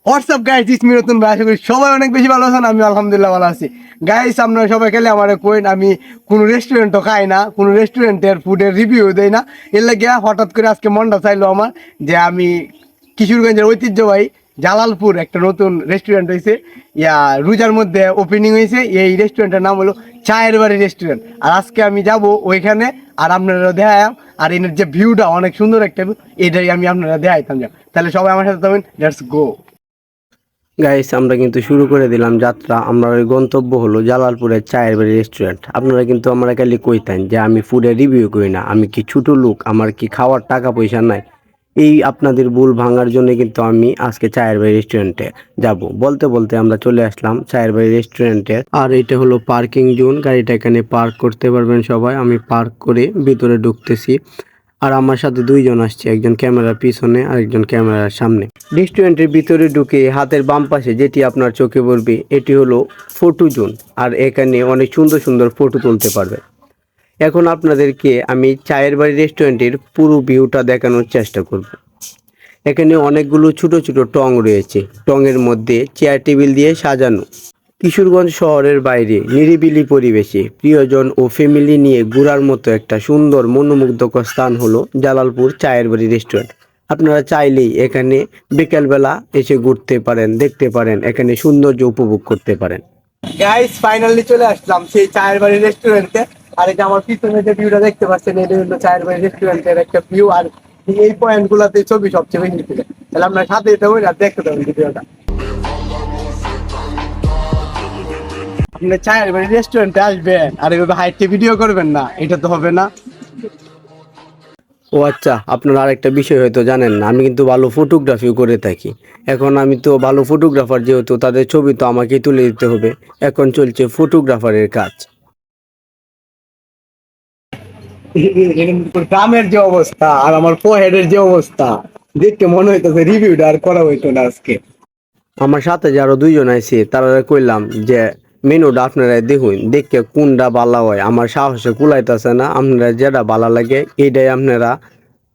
WhatsApp guys, it's me নতুন ভাই। আশা করি সবাই অনেক বেশি ভালো আছেন। আমি আলহামদুলিল্লাহ ভালো আছি। গাইস, আপনারা সবাই খেলে আমার কইন আমি কোনো রেস্টুরেন্টও খাই না, কোনো রেস্টুরেন্টের ফুডের রিভিউ দেই না। এর লাগে হঠাৎ করে আজকে মনটা চাইলো আমার যে আমি কিশোরগঞ্জের ঐতিহ্যবাহী জালালপুর একটা নতুন রেস্টুরেন্ট হয়েছে, রোজার মধ্যে ওপেনিং হয়েছে। এই রেস্টুরেন্টের নাম হলো চায়ের বাড়ি রেস্টুরেন্ট। আর আজকে আমি যাব ওইখানে, আর আপনারা দেখাম। আর এর যে ভিউটা অনেক সুন্দর একটা ভিউ, এটাই আমি আপনারা দেখাইতাম। তাহলে সবাই আমার সাথে থাকবেন, লেটস গো। গাইস, আমরা কিন্তু শুরু করে দিলাম যাত্রা। আমরা গন্তব্য হলো জালালপুরের চায়ের বাড়ি রেস্টুরেন্ট। আপনারা কিন্তু আমরা খালি কইতেন যে আমি ফুডের রিভিউ করি না, আমি কি ছোট লোক, আমার কি খাওয়ার টাকা পয়সা নাই। এই আপনাদের ভুল ভাঙার জন্য কিন্তু আমি আজকে চায়ের বাড়ি রেস্টুরেন্টে যাব। বলতে বলতে আমরা চলে আসলাম চায়ের বাড়ি রেস্টুরেন্টের। আর এটা হলো পার্কিং জোন, গাড়িটা এখানে পার্ক করতে পারবেন সবাই। আমি পার্ক করে ভিতরে ঢুকতেছি। আর আমার সাথে দুইজন আসছে, একজন ক্যামেরার পিছনে আর একজন ক্যামেরার সামনে। রেস্টুরেন্টের ভিতরে ঢুকে হাতের বাম পাশে যেটি আপনার চোখে পড়বে এটি হলো ফটো জোন। আর এখানে অনেক সুন্দর সুন্দর ফটো তুলতে পারবে। এখন আপনাদেরকে আমি চায়ের বাড়ি রেস্টুরেন্টের পুরো ভিউটা দেখানোর চেষ্টা করব। এখানে অনেকগুলো ছোট ছোট টং রয়েছে, টঙের মধ্যে চেয়ার টেবিল দিয়ে সাজানো। কিশোরগঞ্জ শহরের বাইরে নিরিবিলি পরিবেশে প্রিয়জন ও ফ্যামিলি নিয়ে ঘোরার মতো একটা সুন্দর মনোমুগ্ধকর স্থান হলো জালালপুর চায়ের বাড়ি রেস্টুরেন্ট। আপনারা চাইলেই এখানে বিকেলবেলা এসে ঘুরতে পারেন, দেখতে পারেন, এখানে সৌন্দর্য উপভোগ করতে পারেন। গাইস, ফাইনালি চলে আসলাম সেই চায়ের বাড়ি রেস্টুরেন্টে। আর এটা আমার পিছনে যে ভিউটা দেখতে পাচ্ছেন, এটা হলো চায়ের বাড়ি রেস্টুরেন্টের একটা ভিউ। আর এই পয়েন্ট গুলাতে ছবি সবচেয়ে বেশি তুলে। তাহলে আপনার সাথে যেতে হবে আর দেখতে পাবেন ভিডিওটা। আপনি চায়ের বাড়ি রেস্টুরেন্টে আসবেন আর এভাবে হাইটে ভিডিও করবেন না, এটা তো হবে না। ও আচ্ছা, আপনারা আরেকটা বিষয় হয়তো জানেন না, আমি কিন্তু ভালো ফটোগ্রাফিও করে থাকি। এখন আমি তো ভালো ফটোগ্রাফার, যেহেতু তাদের ছবি তো আমাকেই তুলে দিতে হবে। এখন চলছে ফটোগ্রাফারের কাজ। গ্রামের যে অবস্থা আর আমার ফোহেডের যে অবস্থা দেখতে মনে হইতেছে রিভিউটা আর করা হইতো না আজকে। আমার সাথে যে আরো দুইজন আইছে তারা কইলাম যে মেনুটা আপনারা দেখুন, দেখে কোনটা ভালো হয়। আমার সাহসে কুলাইতেছে না, আপনারা যেটা ভালো লাগে এইটাই আপনারা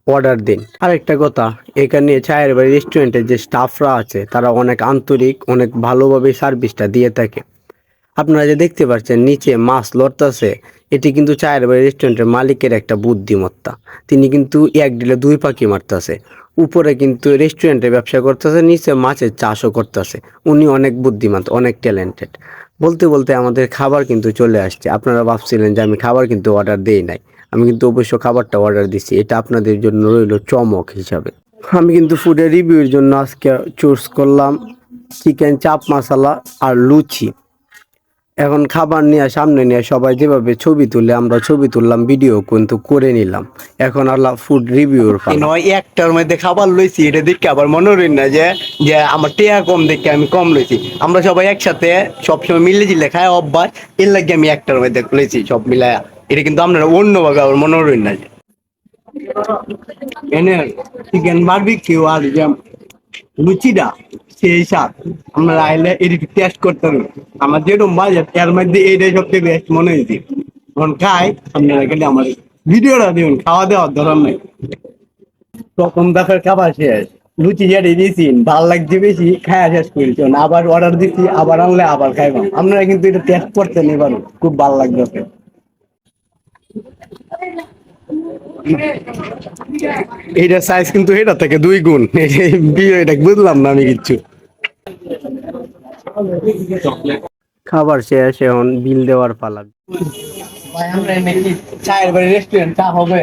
অর্ডার দিন। আরেকটা কথা, এখানে চায়ের বাড়ি রেস্টুরেন্টের যে স্টাফরা আছে তারা অনেক আন্তরিক, অনেক ভালোভাবে সার্ভিসটা দিয়ে থাকে। আপনারা যে দেখতে পাচ্ছেন নিচে মাছ লড়তেছে, এটি কিন্তু চায়ের বাড়ি রেস্টুরেন্টের মালিকের একটা বুদ্ধিমত্তা। তিনি কিন্তু এক ডিলে দুই পাখি মারতেছে। উপরে কিন্তু রেস্টুরেন্টে ব্যবসা করতেছে, নিচে মাছের চাষও করতেছে। উনি অনেক বুদ্ধিমান, অনেক ট্যালেন্টেড। বলতে বলতে আমাদের খাবার কিন্তু চলে আসছে। আপনারা ভাবছিলেন যে আমি খাবার কিন্তু অর্ডার দেই নাই, আমি কিন্তু অবশ্য খাবারটা অর্ডার দিচ্ছি। এটা আপনাদের জন্য রইল চমক হিসাবে। আমি কিন্তু ফুডের রিভিউর জন্য আজকে চুজ করলাম চিকেন চাপ মশলা আর লুচি। এখন খাবার নিয়ে সামনে নিয়ে সবাই যেভাবে ছবি তুলে, আমরা ছবি তুললাম, ভিডিও কিন্তু করে নিলাম। এখন আল্লাহ ফুড রিভিউর নয় একটার মধ্যে খাবার লইছি, এটা দেখে আবার মনে হই না যে যে আমার টেয়া কম দেখে আমি কম লইছি। আমরা সবাই একসাথে সবসময় মিলে জিলে খাই অভ্যাস, এর লাগে আমি একটার মধ্যে লইছি সব মিলায়া। এটা কিন্তু আপনারা অন্যভাবে আবার মনে হই না যে এনে চিকেন বারবিকিউ আর যে লুচিটা সেই স্বাদ। আপনারা আইলে এটি টেস্ট করতে হবে। আমার যেরকম বাজেট এর মধ্যে এইটাই সবচেয়ে বেস্ট মনে হয়েছে। এখন খাই, আপনারা গেলে আমার ভিডিওটা দিবেন, খাওয়া দাওয়ার ধরন নাই। প্রথম দফার খাবার শেষ, লুচি যেটা দিয়েছি ভাল লাগছে বেশি, খায়া শেষ করেছি। আবার অর্ডার দিচ্ছি, আবার আনলে আবার খাইবাম। আপনারা কিন্তু এটা টেস্ট করতেন এবার, খুব ভাল লাগবে। এইটার সাইজ কিন্তু এটা থেকে 2 গুণ। এটা বুঝলাম না আমি কিচ্ছু। খাবার শেষ, এখন বিল দেওয়ার পালা। ভাই, আমরা নাকি চায়ের বাড়ি রেস্টুরেন্ট চা হবে?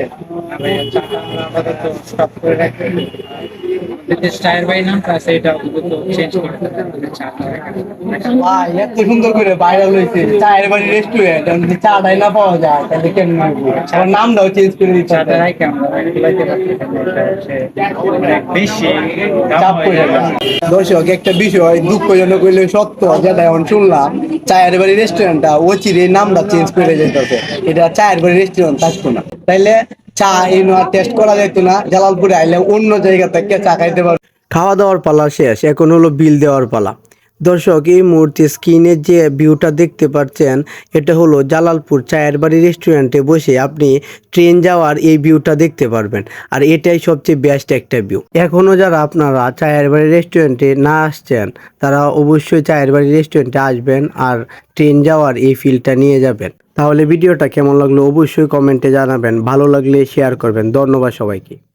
ভাই, এত সুন্দর করে ভাইরাল হয়েছে চায়ের বাড়ি রেস্টুরেন্ট, যদি চাটাই না পাওয়া যায় তাহলে কেমন হবে? আমার নামটাও চেঞ্জ করে দিতে হবে। চাপ করে না। দর্শক, একটা বিষয় দুঃখজনক হইলে সত্য, যেটা এখন শুনলাম, চায়ের বাড়ি রেস্টুরেন্টটা অচিরে নামটা চেঞ্জ করে যেতেছে। এটা চায়ের বাড়ি রেস্টুরেন্ট থাকতো না, তাইলে চা এই টেস্ট করা যেত না। জালালপুরে আইলে অন্য জায়গা থেকে চা খাইতে পারবে। খাওয়া দাওয়ার পালা শেষ, এখন হলো বিল দেওয়ার পালা। দর্শক এই মুহূর্তে স্ক্রিনে যে ভিউটা দেখতে পাচ্ছেন এটা হলো জালালপুর চায়ের বাড়ি রেস্টুরেন্টে বসে আপনি ট্রেন যাওয়ার এই ভিউটা দেখতে পারবেন। আর এটাই সবচেয়ে বেস্ট একটা ভিউ। এখনও যারা আপনারা চায়ের বাড়ি রেস্টুরেন্টে না আসছেন তারা অবশ্যই চায়ের বাড়ি রেস্টুরেন্টে আসবেন আর ট্রেন যাওয়ার এই ফিলটা নিয়ে যাবেন। তাহলে ভিডিওটা কেমন লাগলো অবশ্যই কমেন্টে জানাবেন, ভালো লাগলে শেয়ার করবেন। ধন্যবাদ সবাইকে।